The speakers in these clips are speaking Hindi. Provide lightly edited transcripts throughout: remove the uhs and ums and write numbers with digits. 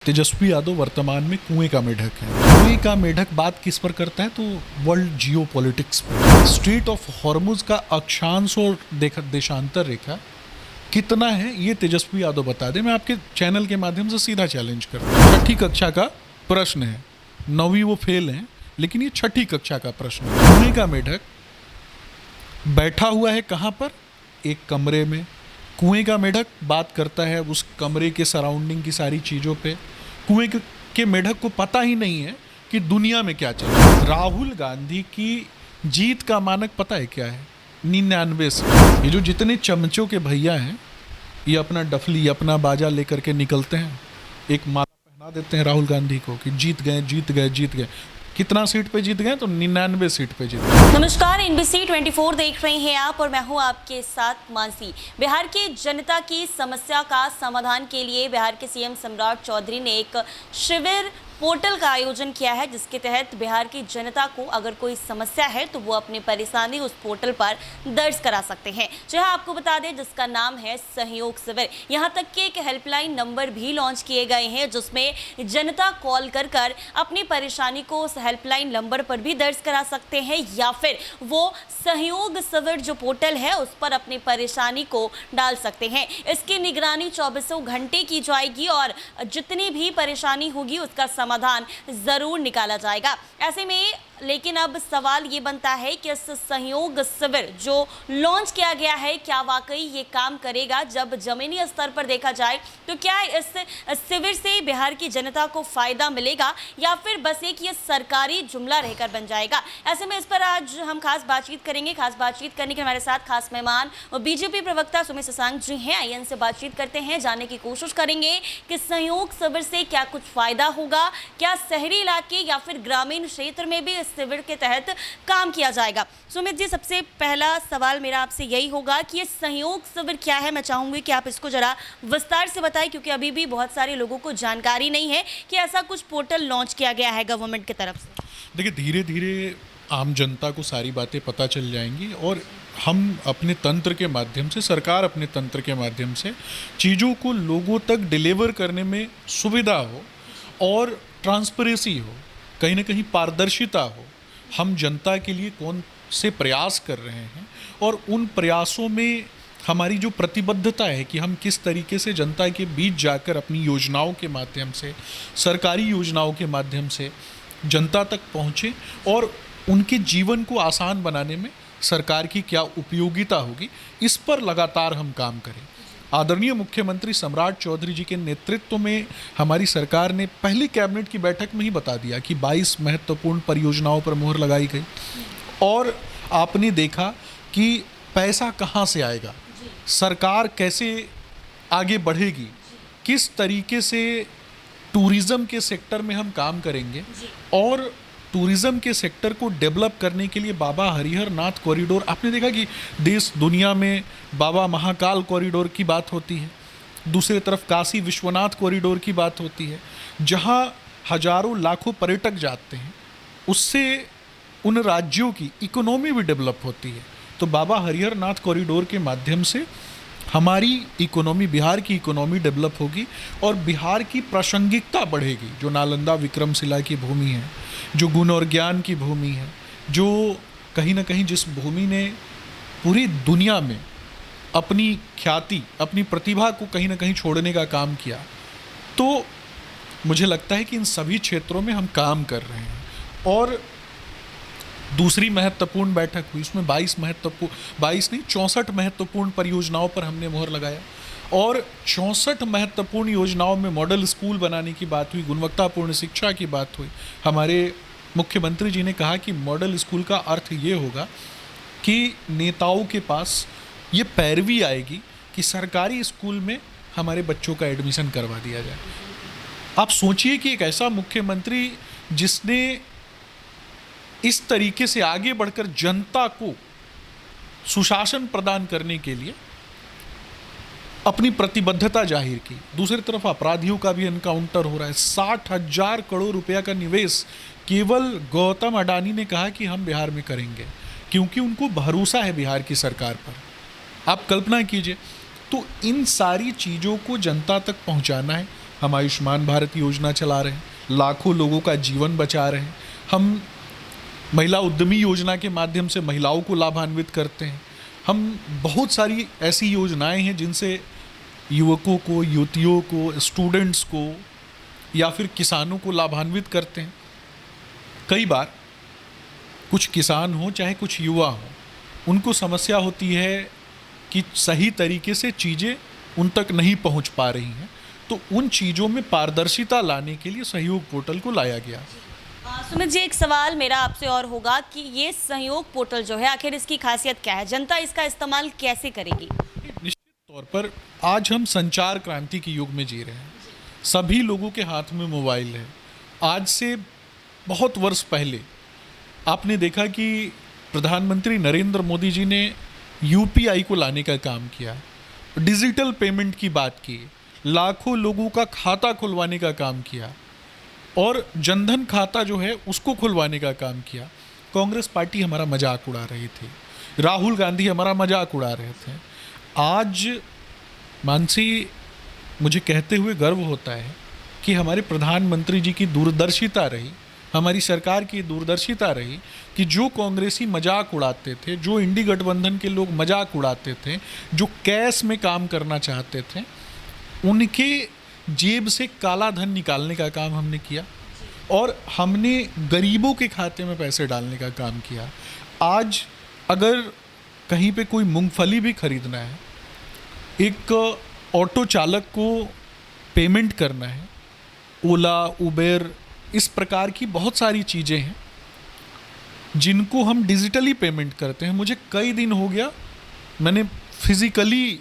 तेजस्वी यादव वर्तमान में कुएं का मेढक है। कुएं का मेढक बात किस पर करता है तो वर्ल्ड जियो पॉलिटिक्स पर। स्ट्रेट ऑफ हॉर्मुज का अक्षांश और देशांतर रेखा कितना है ये तेजस्वी यादव बता दे। मैं आपके चैनल के माध्यम से सीधा चैलेंज कर रहा हूँ। छठी कक्षा का प्रश्न है, 9वीं वो फेल हैं लेकिन ये छठी कक्षा का प्रश्न है। कुएं का मेढक बैठा हुआ है कहाँ पर? एक कमरे में। कुएं का मेढक बात करता है उस कमरे के सराउंडिंग की सारी चीज़ों पे। कुएं के मेढक को पता ही नहीं है कि दुनिया में क्या चल रहा है। राहुल गांधी की जीत का मानक पता है क्या है? 99 से। ये जो जितने चमचों के भैया हैं ये अपना डफली अपना बाजा लेकर के निकलते हैं, एक माला पहना देते हैं राहुल गांधी को कि जीत गए जीत गए जीत गए। कितना सीट पे जीत गए? तो 99 सीट पे जीत गए। नमस्कार, NBC 24 देख रहे हैं आप और मैं हूं आपके साथ मानसी। बिहार की जनता की समस्या का समाधान के लिए बिहार के CM सम्राट चौधरी ने एक शिविर पोर्टल का आयोजन किया है, जिसके तहत बिहार की जनता को अगर कोई समस्या है तो वो अपनी परेशानी उस पोर्टल पर दर्ज करा सकते हैं। जहां आपको बता दें जिसका नाम है सहयोग शिविर। यहां तक कि एक हेल्पलाइन नंबर भी लॉन्च किए गए हैं जिसमें जनता कॉल कर कर अपनी परेशानी को उस हेल्पलाइन नंबर पर भी दर्ज करा सकते हैं, या फिर वो सहयोग शिविर जो पोर्टल है उस पर अपनी परेशानी को डाल सकते हैं। इसकी निगरानी 24 घंटे की जाएगी और जितनी भी परेशानी होगी उसका समाधान जरूर निकाला जाएगा। ऐसे में लेकिन अब सवाल ये बनता है कि इस सहयोग शिविर जो लॉन्च किया गया है क्या वाकई ये काम करेगा? जब जमीनी स्तर पर देखा जाए तो क्या इस शिविर से बिहार की जनता को फायदा मिलेगा या फिर बस एक ये सरकारी जुमला रहकर बन जाएगा? ऐसे में इस पर आज हम खास बातचीत करेंगे। खास बातचीत करने के हमारे साथ खास मेहमान और बीजेपी प्रवक्ता सुमित शशांक जी हैं। आइए इनसे बातचीत करते हैं, जानने की कोशिश करेंगे कि सहयोग शिविर से क्या कुछ फायदा होगा, क्या शहरी इलाके या फिर ग्रामीण क्षेत्र में भी शिविर के तहत काम किया जाएगा। सुमित जी, सबसे पहला सवाल मेरा आपसे यही होगा कि ये सहयोग शिविर क्या है? मैं चाहूंगी कि आप इसको जरा विस्तार से बताएं, क्योंकि अभी भी बहुत सारे लोगों को जानकारी नहीं है कि ऐसा कुछ पोर्टल लॉन्च किया गया है गवर्नमेंट की तरफ से। देखिए, धीरे धीरे आम जनता को सारी बातें पता चल जाएंगी और हम अपने तंत्र के माध्यम से, सरकार अपने तंत्र के माध्यम से चीज़ों को लोगों तक डिलीवर करने में सुविधा हो और ट्रांसपेरेंसी हो, कहीं ना कहीं पारदर्शिता हो। हम जनता के लिए कौन से प्रयास कर रहे हैं और उन प्रयासों में हमारी जो प्रतिबद्धता है कि हम किस तरीके से जनता के बीच जाकर अपनी योजनाओं के माध्यम से, सरकारी योजनाओं के माध्यम से जनता तक पहुँचे और उनके जीवन को आसान बनाने में सरकार की क्या उपयोगिता होगी, इस पर लगातार हम काम करें। आदरणीय मुख्यमंत्री सम्राट चौधरी जी के नेतृत्व में हमारी सरकार ने पहली कैबिनेट की बैठक में ही बता दिया कि 22 महत्वपूर्ण परियोजनाओं पर मोहर लगाई गई और आपने देखा कि पैसा कहाँ से आएगा, सरकार कैसे आगे बढ़ेगी, किस तरीके से टूरिज़्म के सेक्टर में हम काम करेंगे और टूरिज़्म के सेक्टर को डेवलप करने के लिए बाबा हरिहर नाथ कॉरिडोर, आपने देखा कि देश दुनिया में बाबा महाकाल कॉरिडोर की बात होती है, दूसरी तरफ काशी विश्वनाथ कॉरिडोर की बात होती है, जहां हजारों लाखों पर्यटक जाते हैं, उससे उन राज्यों की इकोनॉमी भी डेवलप होती है। तो बाबा हरिहर नाथ कॉरिडोर के माध्यम से हमारी इकोनॉमी, बिहार की इकोनॉमी डेवलप होगी और बिहार की प्रासंगिकता बढ़ेगी। जो नालंदा विक्रमशिला की भूमि है, जो गुण और ज्ञान की भूमि है, जो कहीं ना कहीं जिस भूमि ने पूरी दुनिया में अपनी ख्याति, अपनी प्रतिभा को कहीं ना कहीं छोड़ने का काम किया, तो मुझे लगता है कि इन सभी क्षेत्रों में हम काम कर रहे हैं। और दूसरी महत्वपूर्ण बैठक हुई, उसमें 22 नहीं 64 महत्वपूर्ण परियोजनाओं पर हमने मोहर लगाया और 64 महत्वपूर्ण योजनाओं में मॉडल स्कूल बनाने की बात हुई, गुणवत्तापूर्ण शिक्षा की बात हुई। हमारे मुख्यमंत्री जी ने कहा कि मॉडल स्कूल का अर्थ ये होगा कि नेताओं के पास ये पैरवी आएगी कि सरकारी स्कूल में हमारे बच्चों का एडमिशन करवा दिया जाए। आप सोचिए कि एक ऐसा मुख्यमंत्री जिसने इस तरीके से आगे बढ़कर जनता को सुशासन प्रदान करने के लिए अपनी प्रतिबद्धता जाहिर की, दूसरी तरफ अपराधियों का भी एनकाउंटर हो रहा है। 60,000 करोड़ रुपया का निवेश केवल गौतम अडानी ने कहा कि हम बिहार में करेंगे, क्योंकि उनको भरोसा है बिहार की सरकार पर। आप कल्पना कीजिए, तो इन सारी चीज़ों को जनता तक पहुंचाना है, हम आयुष्मान भारत योजना चला रहे हैं, लाखों लोगों का जीवन बचा रहे हैं। हम महिला उद्यमी योजना के माध्यम से महिलाओं को लाभान्वित करते हैं। हम बहुत सारी ऐसी योजनाएं हैं जिनसे युवकों को, युवतियों को, स्टूडेंट्स को या फिर किसानों को लाभान्वित करते हैं। कई बार कुछ किसान हो चाहे कुछ युवा हो, उनको समस्या होती है कि सही तरीके से चीज़ें उन तक नहीं पहुंच पा रही हैं, तो उन चीज़ों में पारदर्शिता लाने के लिए सहयोग पोर्टल को लाया गया। सुमित जी, एक सवाल मेरा आपसे और होगा कि ये सहयोग पोर्टल जो है, आखिर इसकी खासियत क्या है? जनता इसका इस्तेमाल कैसे करेगी? निश्चित तौर पर आज हम संचार क्रांति के युग में जी रहे हैं। सभी लोगों के हाथ में मोबाइल है। आज से बहुत वर्ष पहले आपने देखा कि प्रधानमंत्री नरेंद्र मोदी जी ने यूपीआई को लाने का काम किया, डिजिटल पेमेंट की बात की, लाखों लोगों का खाता खुलवाने का काम किया और जनधन खाता जो है उसको खुलवाने का काम किया। कांग्रेस पार्टी हमारा मजाक उड़ा रही थी, राहुल गांधी हमारा मजाक उड़ा रहे थे। आज मानसी, मुझे कहते हुए गर्व होता है कि हमारे प्रधानमंत्री जी की दूरदर्शिता रही, हमारी सरकार की दूरदर्शिता रही कि जो कांग्रेसी मजाक उड़ाते थे, जो इंडी गठबंधन के लोग मजाक उड़ाते थे, जो कैश में काम करना चाहते थे, उनके जेब से काला धन निकालने का काम हमने किया और हमने गरीबों के खाते में पैसे डालने का काम किया। आज अगर कहीं पे कोई मूंगफली भी खरीदना है, एक ऑटो चालक को पेमेंट करना है, ओला, उबेर, इस प्रकार की बहुत सारी चीज़ें हैं जिनको हम डिजिटली पेमेंट करते हैं। मुझे कई दिन हो गया, मैंने फिज़िकली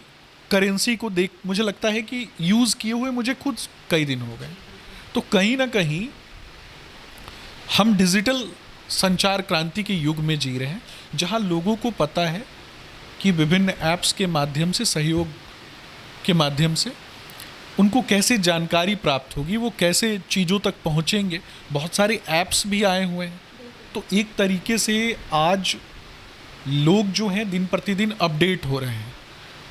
करेंसी को मुझे लगता है कि यूज़ किए हुए मुझे खुद कई दिन हो गए। तो कहीं ना कहीं हम डिजिटल संचार क्रांति के युग में जी रहे हैं, जहां लोगों को पता है कि विभिन्न ऐप्स के माध्यम से, सहयोग के माध्यम से उनको कैसे जानकारी प्राप्त होगी, वो कैसे चीज़ों तक पहुंचेंगे। बहुत सारे ऐप्स भी आए हुए हैं। तो एक तरीके से आज लोग जो हैं दिन प्रतिदिन अपडेट हो रहे हैं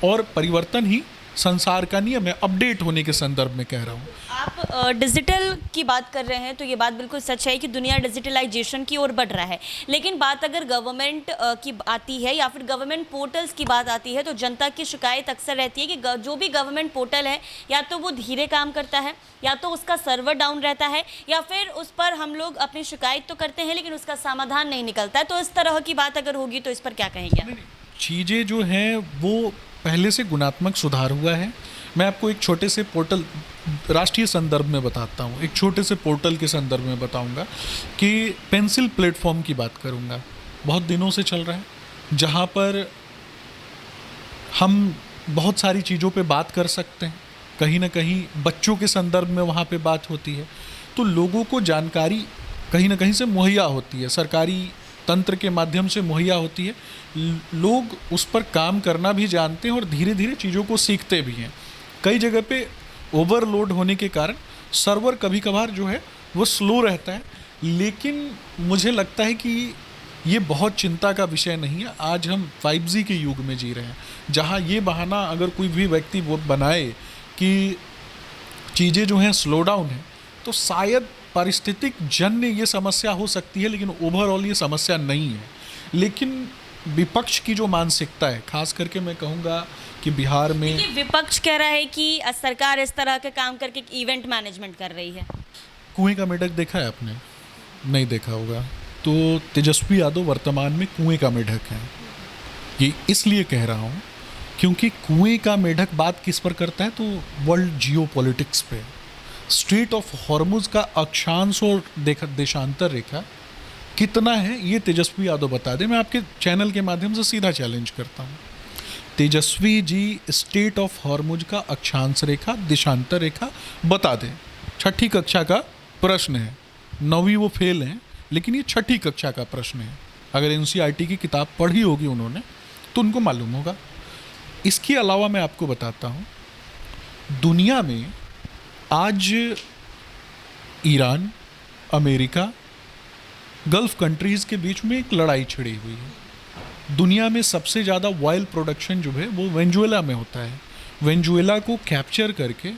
और परिवर्तन ही संसार का नियम है। अपडेट होने के संदर्भ में कह रहा हूँ। आप डिजिटल की बात कर रहे हैं तो ये बात बिल्कुल सच है कि दुनिया डिजिटलाइजेशन की ओर बढ़ रहा है, लेकिन बात अगर गवर्नमेंट की आती है या फिर गवर्नमेंट पोर्टल्स की बात आती है तो जनता की शिकायत अक्सर रहती है कि जो भी गवर्नमेंट पोर्टल है या तो वो धीरे काम करता है, या तो उसका सर्वर डाउन रहता है, या फिर उस पर हम लोग अपनी शिकायत तो करते हैं लेकिन उसका समाधान नहीं निकलता है। तो इस तरह की बात अगर होगी तो इस पर क्या कहेंगे? चीज़ें जो हैं वो पहले से गुणात्मक सुधार हुआ है। मैं आपको एक छोटे से पोर्टल, राष्ट्रीय संदर्भ में बताता हूँ, एक छोटे से पोर्टल के संदर्भ में बताऊँगा कि पेंसिल प्लेटफॉर्म की बात करूँगा। बहुत दिनों से चल रहा है, जहाँ पर हम बहुत सारी चीज़ों पे बात कर सकते हैं। कहीं ना कहीं बच्चों के संदर्भ में वहाँ पे बात होती है, तो लोगों को जानकारी कहीं ना कहीं से मुहैया होती है, सरकारी तंत्र के माध्यम से मुहैया होती है। लोग उस पर काम करना भी जानते हैं और धीरे धीरे चीज़ों को सीखते भी हैं। कई जगह पे ओवरलोड होने के कारण सर्वर कभी कभार जो है वो स्लो रहता है, लेकिन मुझे लगता है कि ये बहुत चिंता का विषय नहीं है। आज हम 5G के युग में जी रहे हैं, जहाँ ये बहाना अगर कोई भी व्यक्ति वो बनाए कि चीज़ें जो हैं स्लो डाउन है, तो शायद पारिस्थितिक जन्य ये समस्या हो सकती है, लेकिन ओवरऑल ये समस्या नहीं है। लेकिन विपक्ष की जो मानसिकता है, खास करके मैं कहूँगा कि बिहार में विपक्ष कह रहा है कि सरकार इस तरह के काम करके इवेंट मैनेजमेंट कर रही है। कुएं का मेढक देखा है आपने? नहीं देखा होगा। तो तेजस्वी यादव वर्तमान में कुएं का मेढक है। ये इसलिए कह रहा हूँ क्योंकि कुएं का मेढक बात किस पर करता है, तो वर्ल्ड जियो पॉलिटिक्स पे। स्ट्रेट ऑफ हॉर्मुज का अक्षांश और देशांतर रेखा कितना है ये तेजस्वी यादव बता दें। मैं आपके चैनल के माध्यम से सीधा चैलेंज करता हूँ, Tejashwi ji state of Hormuz का अक्षांश रेखा, देशांतर रेखा बता दें। 6ठी कक्षा का प्रश्न है, 9वीं वो फेल हैं, लेकिन ये 6ठी कक्षा का प्रश्न है। अगर NCERT की किताब पढ़ी होगी उन्होंने तो उनको मालूम होगा। इसके अलावा मैं आपको बताता हूँ, दुनिया में आज ईरान, अमेरिका, गल्फ कंट्रीज़ के बीच में एक लड़ाई छिड़ी हुई है। दुनिया में सबसे ज़्यादा ऑयल प्रोडक्शन जो है वो वेनेजुएला में होता है। वेनेजुएला को कैप्चर करके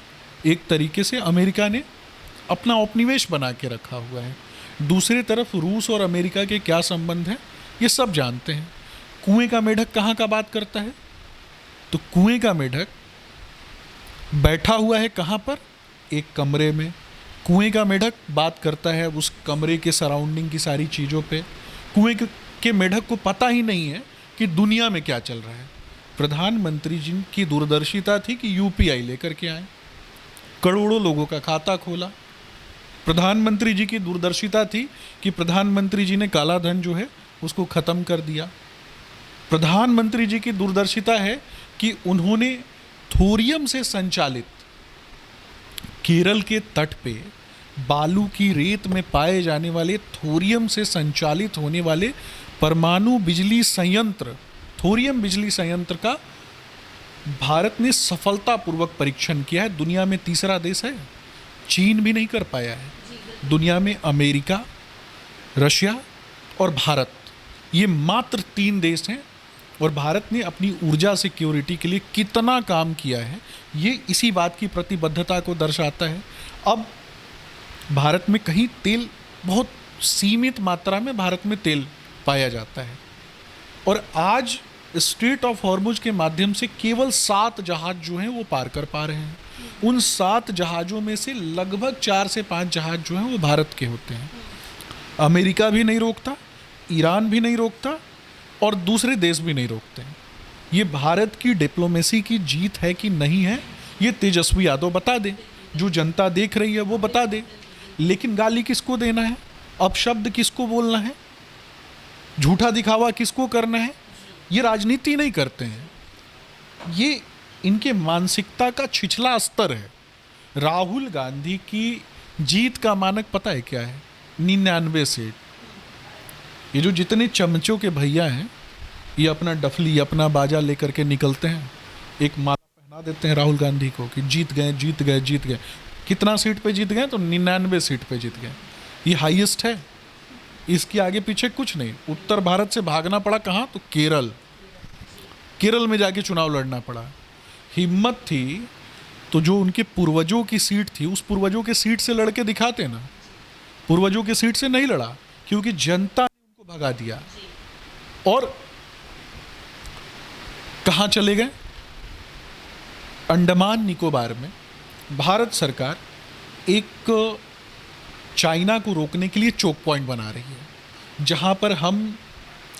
एक तरीके से अमेरिका ने अपना उपनिवेश बना के रखा हुआ है। दूसरी तरफ रूस और अमेरिका के क्या संबंध हैं ये सब जानते हैं। कुएं का मेढक कहाँ का बात करता है? तो कुएं का मेढक बैठा हुआ है कहाँ पर? एक कमरे में। कुएं का मेढक बात करता है उस कमरे के सराउंडिंग की सारी चीज़ों पे। कुएं के मेढक को पता ही नहीं है कि दुनिया में क्या चल रहा है। प्रधानमंत्री जी की दूरदर्शिता थी कि यूपीआई लेकर के आए, करोड़ों लोगों का खाता खोला। प्रधानमंत्री जी की दूरदर्शिता थी कि प्रधानमंत्री जी ने काला धन जो है उसको ख़त्म कर दिया। प्रधानमंत्री जी की दूरदर्शिता है कि उन्होंने थोरियम से संचालित केरल के तट पे बालू की रेत में पाए जाने वाले थोरियम से संचालित होने वाले परमाणु बिजली संयंत्र, थोरियम बिजली संयंत्र का भारत ने सफलतापूर्वक परीक्षण किया है। दुनिया में तीसरा देश है, चीन भी नहीं कर पाया है। दुनिया में अमेरिका, रशिया और भारत, ये मात्र 3 देश हैं। और भारत ने अपनी ऊर्जा सिक्योरिटी के लिए कितना काम किया है ये इसी बात की प्रतिबद्धता को दर्शाता है। अब भारत में कहीं तेल, बहुत सीमित मात्रा में भारत में तेल पाया जाता है और आज स्ट्रेट ऑफ हॉर्मुज के माध्यम से केवल 7 जहाज जो हैं वो पार कर पा रहे हैं। उन 7 जहाज़ों में से लगभग 4 से 5 जहाज जो हैं वो भारत के होते हैं। अमेरिका भी नहीं रोकता, ईरान भी नहीं रोकता और दूसरे देश भी नहीं रोकते हैं। ये भारत की डिप्लोमेसी की जीत है कि नहीं है ये तेजस्वी यादव बता दे, जो जनता देख रही है वो बता दे। लेकिन गाली किसको देना है, अपशब्द किसको बोलना है, झूठा दिखावा किसको करना है, ये राजनीति नहीं करते हैं। ये इनके मानसिकता का छिछला स्तर है। राहुल गांधी की जीत का मानक पता है क्या है? 99 सीट। ये जो जितने चमचों के भैया हैं ये अपना डफली, अपना बाजा लेकर के निकलते हैं, एक माला पहना देते हैं राहुल गांधी को कि जीत गए जीत गए जीत गए। कितना सीट पे जीत गए? तो 99 सीट पे जीत गए। ये हाईएस्ट है, इसके आगे पीछे कुछ नहीं। उत्तर भारत से भागना पड़ा कहाँ? तो केरल में जाके चुनाव लड़ना पड़ा। हिम्मत थी तो जो उनके पूर्वजों की सीट थी उस पूर्वजों के सीट से लड़के दिखाते ना। पूर्वजों के सीट से नहीं लड़ा क्योंकि जनता ने उनको भगा दिया। और कहाँ चले गए? अंडमान निकोबार में भारत सरकार एक चाइना को रोकने के लिए चोक पॉइंट बना रही है, जहाँ पर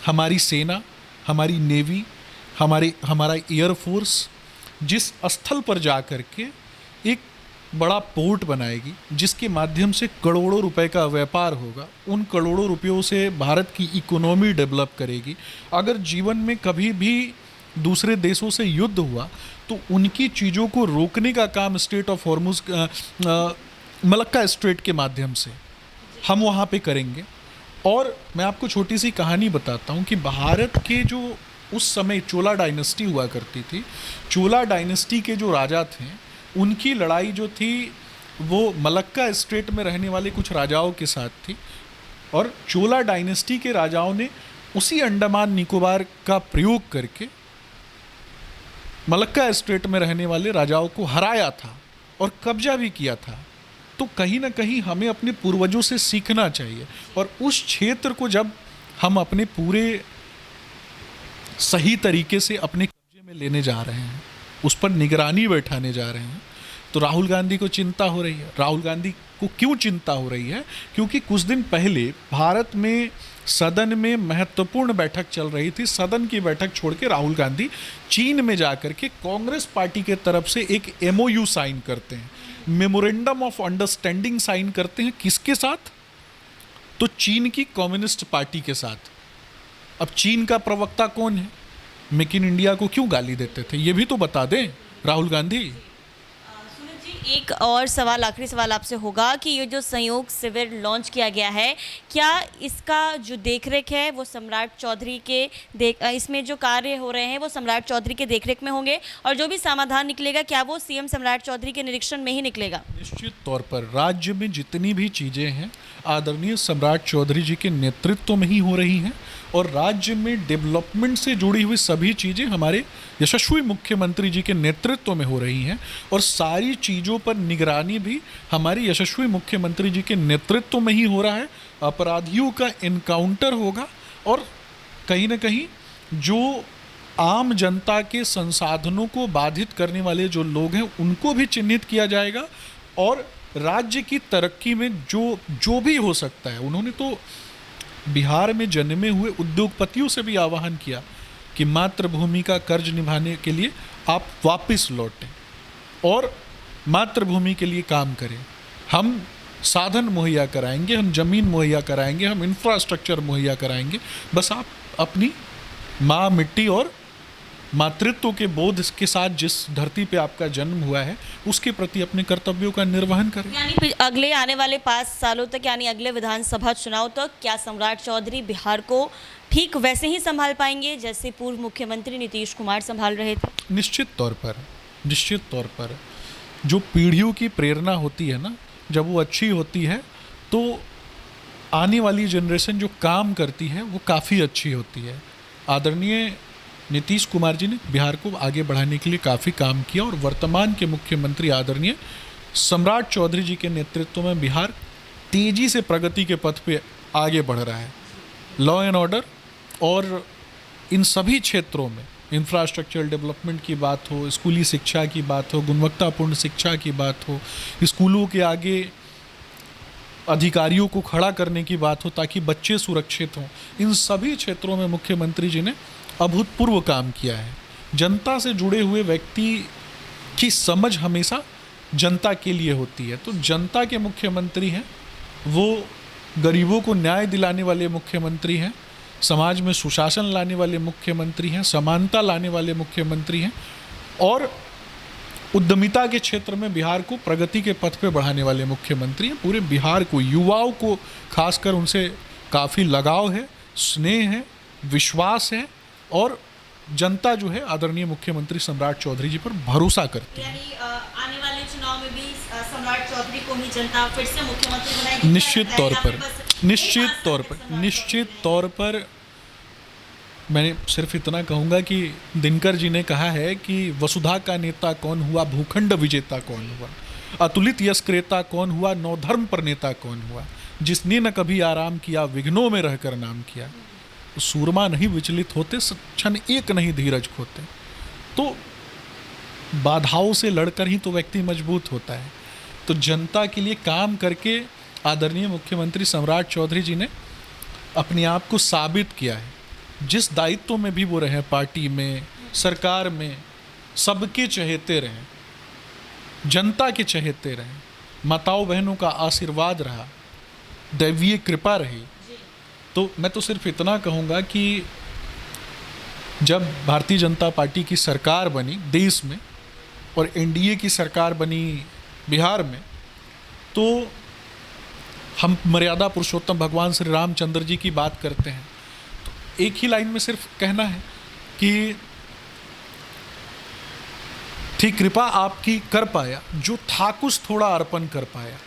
हमारी सेना, हमारी नेवी, हमारा एयरफोर्स जिस स्थल पर जा कर के एक बड़ा पोर्ट बनाएगी जिसके माध्यम से करोड़ों रुपए का व्यापार होगा। उन करोड़ों रुपयों से भारत की इकोनॉमी डेवलप करेगी। अगर जीवन में कभी भी दूसरे देशों से युद्ध हुआ तो उनकी चीज़ों को रोकने का काम straight of Hormuz, Malacca strait के माध्यम से हम वहाँ पे करेंगे। और मैं आपको छोटी सी कहानी बताता हूँ कि भारत के जो उस समय चोला डायनेस्टी हुआ करती थी, चोला डायनेस्टी के जो राजा थे उनकी लड़ाई जो थी वो मलक्का स्ट्रेट में रहने वाले कुछ राजाओं के साथ थी। और चोला डायनेस्टी के राजाओं ने उसी अंडमान निकोबार का प्रयोग करके मलक्का स्ट्रेट में रहने वाले राजाओं को हराया था और कब्जा भी किया था। तो कहीं ना कहीं हमें अपने पूर्वजों से सीखना चाहिए और उस क्षेत्र को जब हम अपने पूरे सही तरीके से अपने कब्जे में लेने जा रहे हैं, उस पर निगरानी बैठाने जा रहे हैं, तो राहुल गांधी को चिंता हो रही है। राहुल गांधी को क्यों चिंता हो रही है? क्योंकि कुछ दिन पहले भारत में सदन में महत्वपूर्ण बैठक चल रही थी। सदन की बैठक छोड़ के राहुल गांधी चीन में जाकर के कांग्रेस पार्टी के तरफ से एक MOU साइन करते हैं, मेमोरेंडम ऑफ अंडरस्टैंडिंग साइन करते हैं। किसके साथ? तो चीन की कम्युनिस्ट पार्टी के साथ। अब चीन का प्रवक्ता कौन है? मेक इन इंडिया को क्यों गाली देते थे ये भी तो बता दें राहुल गांधी। एक और सवाल, आखिरी सवाल आपसे होगा कि ये जो संयोग शिविर लॉन्च किया गया है, क्या इसका जो देखरेख है वो सम्राट चौधरी के इसमें जो कार्य हो रहे हैं वो सम्राट चौधरी के देखरेख में होंगे और जो भी समाधान निकलेगा क्या वो CM सम्राट चौधरी के निरीक्षण में ही निकलेगा? निश्चित तौर पर राज्य में जितनी भी चीज़ें हैं आदरणीय सम्राट चौधरी जी के नेतृत्व में ही हो रही हैं और राज्य में डेवलपमेंट से जुड़ी हुई सभी चीज़ें हमारे यशस्वी मुख्यमंत्री जी के नेतृत्व में हो रही हैं और सारी चीज़ों पर निगरानी भी हमारी यशस्वी मुख्यमंत्री जी के नेतृत्व में ही हो रहा है। अपराधियों का इनकाउंटर होगा और कहीं ना कहीं जो आम जनता के संसाधनों को बाधित करने वाले जो लोग हैं उनको भी चिन्हित किया जाएगा और राज्य की तरक्की में जो भी हो सकता है। उन्होंने तो बिहार में जन्मे हुए उद्योगपतियों से भी आह्वान किया कि मातृभूमि का कर्ज निभाने के लिए आप वापस लौटें और मातृभूमि के लिए काम करें। हम साधन मुहैया कराएंगे, हम ज़मीन मुहैया कराएंगे, हम इंफ्रास्ट्रक्चर मुहैया कराएंगे, बस आप अपनी माँ मिट्टी और मातृत्व के बोध के साथ जिस धरती पे आपका जन्म हुआ है उसके प्रति अपने कर्तव्यों का निर्वहन करें। यानी अगले आने वाले 5 सालों तक, यानी अगले विधानसभा चुनाव तक, क्या सम्राट चौधरी बिहार को ठीक वैसे ही संभाल पाएंगे जैसे पूर्व मुख्यमंत्री नीतीश कुमार संभाल रहे थे? निश्चित तौर पर जो पीढ़ियों की प्रेरणा होती है ना, जब वो अच्छी होती है तो आने वाली जनरेशन जो काम करती है वो काफ़ी अच्छी होती है। आदरणीय नीतीश कुमार जी ने बिहार को आगे बढ़ाने के लिए काफ़ी काम किया और वर्तमान के मुख्यमंत्री आदरणीय सम्राट चौधरी जी के नेतृत्व में बिहार तेज़ी से प्रगति के पथ पे आगे बढ़ रहा है। लॉ एंड ऑर्डर और इन सभी क्षेत्रों में, इंफ्रास्ट्रक्चरल डेवलपमेंट की बात हो, स्कूली शिक्षा की बात हो, गुणवत्तापूर्ण शिक्षा की बात हो, स्कूलों के आगे अधिकारियों को खड़ा करने की बात हो ताकि बच्चे सुरक्षित हों, इन सभी क्षेत्रों में मुख्यमंत्री जी ने अभूतपूर्व काम किया है। जनता से जुड़े हुए व्यक्ति की समझ हमेशा जनता के लिए होती है, तो जनता के मुख्यमंत्री हैं, वो गरीबों को न्याय दिलाने वाले मुख्यमंत्री हैं, समाज में सुशासन लाने वाले मुख्यमंत्री हैं, समानता लाने वाले मुख्यमंत्री हैं और उद्यमिता के क्षेत्र में बिहार को प्रगति के पथ पे बढ़ाने वाले मुख्यमंत्री हैं। पूरे बिहार को, युवाओं को खासकर उनसे काफ़ी लगाव है, स्नेह है, विश्वास है और जनता जो है आदरणीय मुख्यमंत्री सम्राट चौधरी जी पर भरोसा करती है। यानी आने वाले चुनाव में भी सम्राट चौधरी को ही जनता फिर से मुख्यमंत्री बनाएगी? निश्चित तौर पर मैं सिर्फ इतना कहूँगा कि दिनकर जी ने कहा है कि वसुधा का नेता कौन हुआ, भूखंड विजेता कौन हुआ, अतुलित यश क्रेता कौन हुआ, नवधर्म पर नेता कौन हुआ, जिसने न कभी आराम किया विघ्नों में रहकर नाम किया। तो सूरमा नहीं विचलित होते, क्षण एक नहीं धीरज खोते। तो बाधाओं से लड़कर ही तो व्यक्ति मजबूत होता है। तो जनता के लिए काम करके आदरणीय मुख्यमंत्री सम्राट चौधरी जी ने अपने आप को साबित किया है। जिस दायित्व में भी वो रहे, पार्टी में, सरकार में, सबके चहेते रहें, जनता के चहेते रहें, माताओं बहनों का आशीर्वाद रहा, दैवीय कृपा रही। तो मैं तो सिर्फ इतना कहूँगा कि जब भारतीय जनता पार्टी की सरकार बनी देश में और एनडीए की सरकार बनी बिहार में, तो हम मर्यादा पुरुषोत्तम भगवान श्री रामचंद्र जी की बात करते हैं। तो एक ही लाइन में सिर्फ कहना है कि थी कृपा आपकी कर पाया, जो था कुछ थोड़ा अर्पण कर पाया,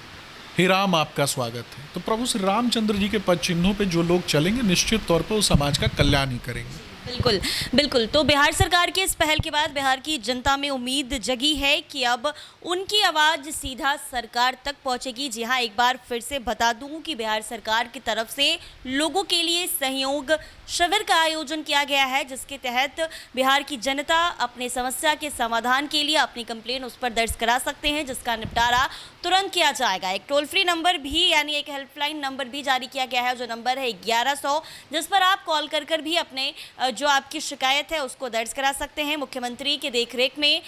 हे राम आपका स्वागत है। तो प्रभु श्री रामचंद्र जी के पद चिन्हों पे जो लोग चलेंगे निश्चित तौर पर उस समाज का कल्याण ही करेंगे। बिल्कुल बिल्कुल। तो बिहार सरकार के इस पहल के बाद बिहार की जनता में उम्मीद जगी है कि अब उनकी आवाज़ सीधा सरकार तक पहुंचेगी। जी हाँ, एक बार फिर से बता दूं कि बिहार सरकार की तरफ से लोगों के लिए सहयोग शिविर का आयोजन किया गया है, जिसके तहत बिहार की जनता अपने समस्या के समाधान के लिए अपनी कंप्लेन उस पर दर्ज करा सकते हैं, जिसका निपटारा तुरंत किया जाएगा। एक टोल फ्री नंबर भी यानी एक हेल्पलाइन नंबर भी जारी किया गया है, जो नंबर है 1100, जिस पर आप कॉल कर भी अपने जो आपकी शिकायत है उसको दर्ज करा सकते हैं। मुख्यमंत्री के देखरेख में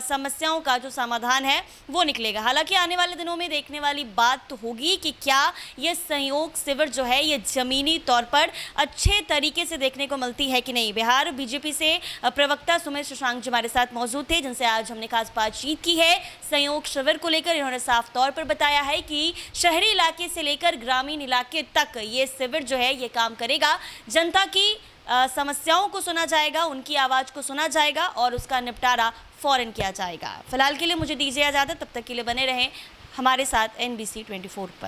समस्याओं का जो समाधान है वो निकलेगा। हालांकि आने वाले दिनों में देखने वाली बात तो होगी कि क्या ये सहयोग शिविर जो है ये ज़मीनी तौर पर अच्छे तरीके से देखने को मिलती है कि नहीं। बिहार बीजेपी से प्रवक्ता सुमित शशांक जी हमारे साथ मौजूद थे, जिनसे आज हमने खास बातचीत की है सहयोग शिविर को लेकर। इन्होंने साफ तौर पर बताया है कि शहरी इलाके से लेकर ग्रामीण इलाके तक ये शिविर जो है ये काम करेगा। जनता की समस्याओं को सुना जाएगा, उनकी आवाज़ को सुना जाएगा और उसका निपटारा फ़ौरन किया जाएगा। फिलहाल के लिए मुझे दीजिए इजाज़त, तब तक के लिए बने रहें हमारे साथ NBC 24 पर।